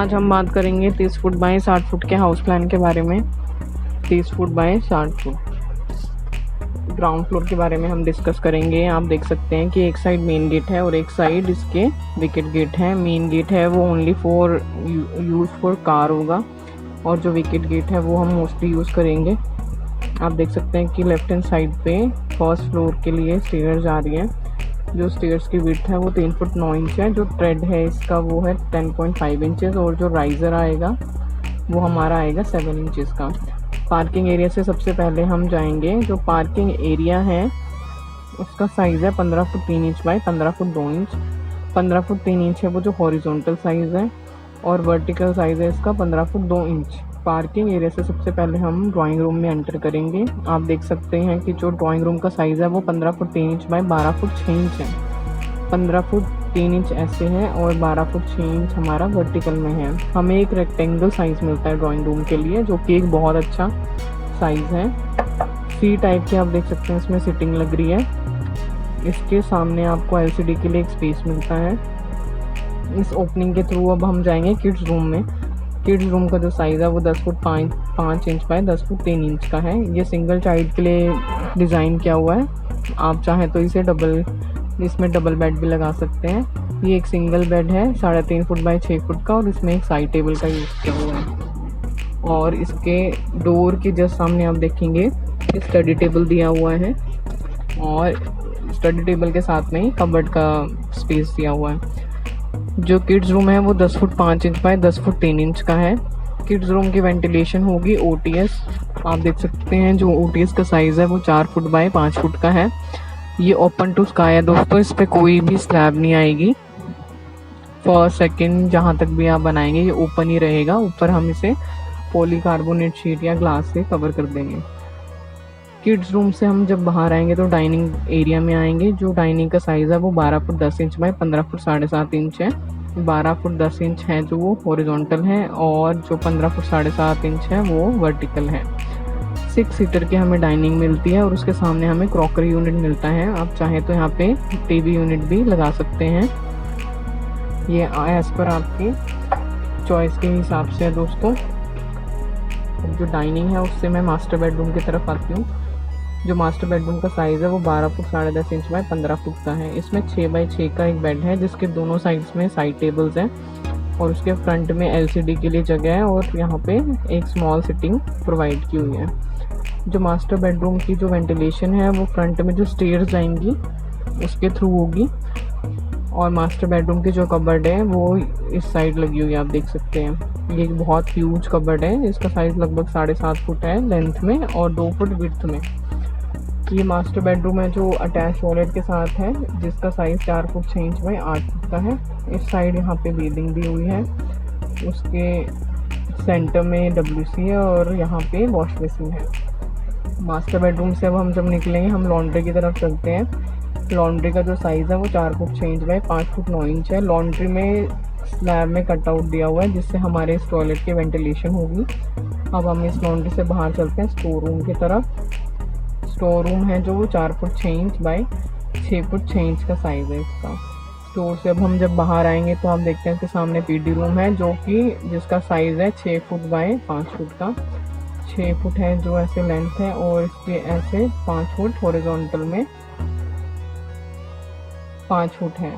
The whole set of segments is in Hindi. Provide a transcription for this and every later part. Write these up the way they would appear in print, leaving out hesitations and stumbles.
आज हम बात करेंगे 30 फुट बाय 60 फुट के हाउस प्लान के बारे में। 30 foot by 60 foot ground floor के बारे में हम डिस्कस करेंगे। आप देख सकते हैं कि एक साइड मेन गेट है और एक साइड इसके विकेट गेट है। मेन गेट है वो only for use for car होगा और जो विकेट गेट है वो हम मोस्टली यूज़ करेंगे। आप देख सकते हैं कि लेफ्ट हैंड साइड पे फर्स्ट फ्लोर के लिए स्टेयर्स जा रही हैं। जो स्टेयर्स की विड्थ है वो 3 फुट 9 इंच है। जो ट्रेड है इसका वो है 10.5 इंचेस और जो राइज़र आएगा वो हमारा आएगा 7 इंचेस का। पार्किंग एरिया से सबसे पहले हम जाएंगे। जो पार्किंग एरिया है उसका साइज़ है 15 foot 3 inch by 15 foot 2 inch. 15 foot 3 inch है वो जो हॉरिजॉन्टल साइज़ है और वर्टिकल साइज़ है इसका 15 फुट 2 इंच। पार्किंग एरिया से सबसे पहले हम ड्राइंग रूम में एंटर करेंगे। आप देख सकते हैं कि जो ड्राइंग रूम का साइज़ है वो 15 foot 3 inch by 12 foot 6 inch है। 15 फुट 3 इंच ऐसे है और 12 फुट 6 इंच हमारा वर्टिकल में है। हमें एक रेक्टेंगल साइज़ मिलता है ड्राइंग रूम के लिए, जो कि एक बहुत अच्छा साइज़ है। सी टाइप की आप देख सकते हैं इसमें सिटिंग लग रही है। इसके सामने आपको एलसीडी के लिए एक स्पेस मिलता है। इस ओपनिंग के थ्रू अब हम जाएंगे किड्स रूम में। किड्स रूम का जो साइज़ है वो 10 foot 5 inch by 10 foot 3 inch का है। ये सिंगल चाइल्ड के लिए डिज़ाइन किया हुआ है। आप चाहें तो इसमें डबल बेड भी लगा सकते हैं। ये एक सिंगल बेड है 3.5 फुट बाय 6 फुट का और इसमें एक साइड टेबल का यूज़ किया हुआ है। और इसके डोर के जस्ट सामने आप देखेंगे स्टडी टेबल दिया हुआ है और स्टडी टेबल के साथ में ही कबर्ड का स्पेस दिया हुआ है। जो किड्स रूम है वो 10 foot 5 inch by 10 foot 3 inch का है। किड्स रूम की वेंटिलेशन होगी ओटीएस। आप देख सकते हैं जो ओटीएस का साइज़ है वो 4 फुट बाय 5 फुट का है। ये ओपन टू स्काई है दोस्तों, इस पर कोई भी स्लैब नहीं आएगी। फर्स्ट सेकंड जहाँ तक भी आप बनाएंगे ये ओपन ही रहेगा। ऊपर हम इसे पॉलीकार्बोनेट शीट या ग्लास से कवर कर देंगे। किड्स रूम से हम जब बाहर आएंगे तो डाइनिंग एरिया में आएंगे। जो डाइनिंग का साइज़ है वो 12 foot 10 inch by 15 foot 7.5 inch है। 12 फुट 10 इंच है जो वो हॉरिजॉन्टल है और जो 15 फुट 7.5 इंच है वो वर्टिकल है। 6 सीटर की हमें डाइनिंग मिलती है और उसके सामने हमें क्रॉकरी यूनिट मिलता है। आप चाहें तो यहाँ पे टीवी यूनिट भी लगा सकते हैं। ये एज़ पर आपकी चॉइस के हिसाब से है दोस्तों। जो डाइनिंग है उससे मैं मास्टर बेडरूम की तरफ आती हूँ। जो मास्टर बेडरूम का साइज़ है वो 12 फुट 10.5 इंच बाय 15 फुट का है। इसमें 6 बाय 6 का एक बेड है जिसके दोनों साइड्स में साइड टेबल्स हैं और उसके फ्रंट में एलसीडी के लिए जगह है और यहाँ पे एक स्मॉल सिटिंग प्रोवाइड की हुई है। जो मास्टर बेडरूम की जो वेंटिलेशन है वो फ्रंट में जो स्टेयर्स जाएंगी उसके थ्रू होगी और मास्टर बेडरूम की जो कबर्ड है वो इस साइड लगी हुई है। आप देख सकते हैं ये एक बहुत ह्यूज कबर्ड है। इसका साइज़ लगभग 7.5 फुट है लेंथ में और 2 फुट विड्थ में। ये मास्टर बेडरूम है जो अटैच टॉयलेट के साथ है जिसका size 4 foot 6 inch by 8 foot का है। इस साइड यहाँ पे बेडिंग दी हुई है। उसके सेंटर में डब्ल्यूसी है और यहाँ पे वॉश बेसिन है। मास्टर बेडरूम से अब हम जब निकलेंगे हम लॉन्ड्री की तरफ चलते हैं। लॉन्ड्री का जो साइज़ है वो 4 foot 6 inch by 5 foot 9 inch है। लॉन्ड्री में स्लैब में कटआउट दिया हुआ है जिससे हमारे इस टॉयलेट की वेंटिलेशन होगी। अब हम इस लॉन्ड्री से बाहर चलते हैं स्टोर रूम की तरफ। स्टोर रूम है जो वो 4 foot 6 inch by 6 foot 6 inch का साइज़ है इसका। स्टोर से अब हम जब बाहर आएंगे तो हम देखते हैं कि सामने पीडी रूम है जो कि जिसका साइज़ है 6 फुट बाय 5 फुट का। 6 फुट है जो ऐसे लेंथ है और इसके ऐसे 5 फुट हॉरिजॉन्टल में 5 फुट है।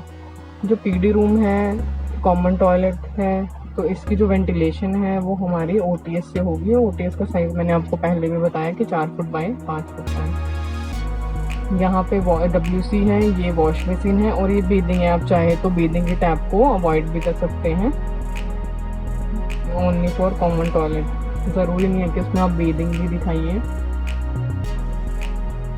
जो पीडी रूम है कॉमन टॉयलेट है तो इसकी जो वेंटिलेशन है वो हमारी ओटीएस से होगी। ओटीएस का साइज़ मैंने आपको पहले भी बताया कि 4 फुट बाय 5 फुट का है। यहाँ पे डब्ल्यूसी है, ये वॉश बेसिन है और ये बेदिंग है। आप चाहे तो बेदिंग की टैप को अवॉइड भी कर सकते हैं। ओनली फॉर कॉमन टॉयलेट, ज़रूरी नहीं है कि इसमें आप बेदिंग भी दिखाइए।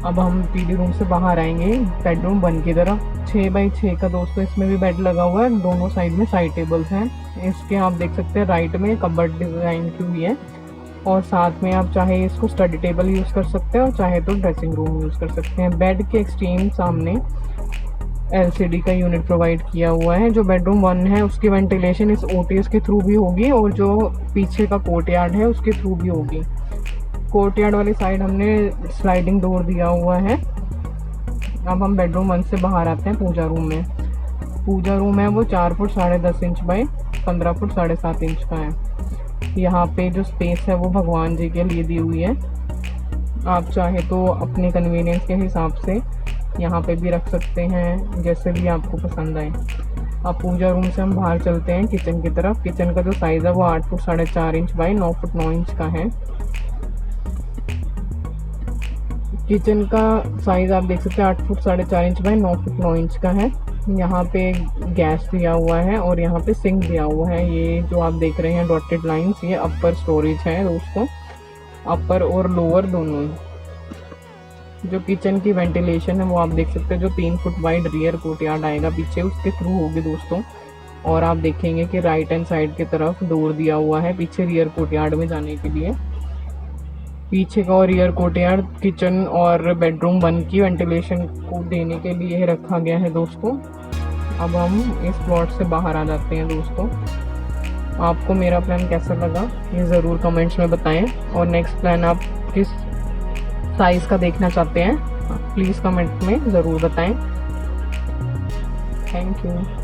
अब हम पीडी रूम से बाहर आएंगे बेडरूम 1 की तरफ। 6 बाई 6 का दोस्तों इसमें भी बेड लगा हुआ है। दोनों साइड में साइड टेबल्स हैं। इसके आप देख सकते हैं राइट में कबर्ड डिज़ाइन की हुई है और साथ में आप चाहे इसको स्टडी टेबल यूज़ कर सकते हैं और चाहे तो ड्रेसिंग रूम यूज़ कर सकते हैं। बेड के एक्सट्रीम सामने एलसीडी का यूनिट प्रोवाइड किया हुआ है। जो बेडरूम 1 है उसकी वेंटिलेशन इस ओटीएस के थ्रू भी होगी और जो पीछे का कोर्टयार्ड है उसके थ्रू भी होगी। कोर्टयार्ड वाली साइड हमने स्लाइडिंग डोर दिया हुआ है। अब हम बेडरूम 1 से बाहर आते हैं पूजा रूम में। पूजा रूम है वो 4 foot 10.5 inch by 15 foot 7.5 inch का है। यहाँ पे जो स्पेस है वो भगवान जी के लिए दी हुई है। आप चाहे तो अपने कन्वीनियंस के हिसाब से यहाँ पे भी रख सकते हैं, जैसे भी आपको पसंद आए। अब पूजा रूम से हम बाहर चलते हैं किचन की तरफ। किचन का जो साइज़ है वो 8 foot 4.5 inch by 9 foot 9 inch का है। किचन का साइज़ आप देख सकते हैं 8 foot 4.5 inch by 9 foot 9 inch का है। यहाँ पे गैस दिया हुआ है और यहाँ पे सिंक दिया हुआ है। ये जो आप देख रहे हैं डॉटेड लाइंस, ये अपर स्टोरेज है दोस्तों, अपर और लोअर दोनों ही। जो किचन की वेंटिलेशन है वो आप देख सकते हैं, जो 3 फुट वाइड रियर कोर्टयार्ड आएगा पीछे, उसके थ्रू होगी दोस्तों। और आप देखेंगे कि राइट हैंड साइड की तरफ डोर दिया हुआ है पीछे रियर कोर्टयार्ड में जाने के लिए। पीछे का और रियर कोर्टयार्ड किचन और बेडरूम 1 की वेंटिलेशन को देने के लिए रखा गया है दोस्तों। अब हम इस प्लॉट से बाहर आ जाते हैं दोस्तों। आपको मेरा प्लान कैसा लगा ये ज़रूर कमेंट्स में बताएं, और नेक्स्ट प्लान आप किस साइज़ का देखना चाहते हैं प्लीज़ कमेंट में ज़रूर बताएं। Thank you.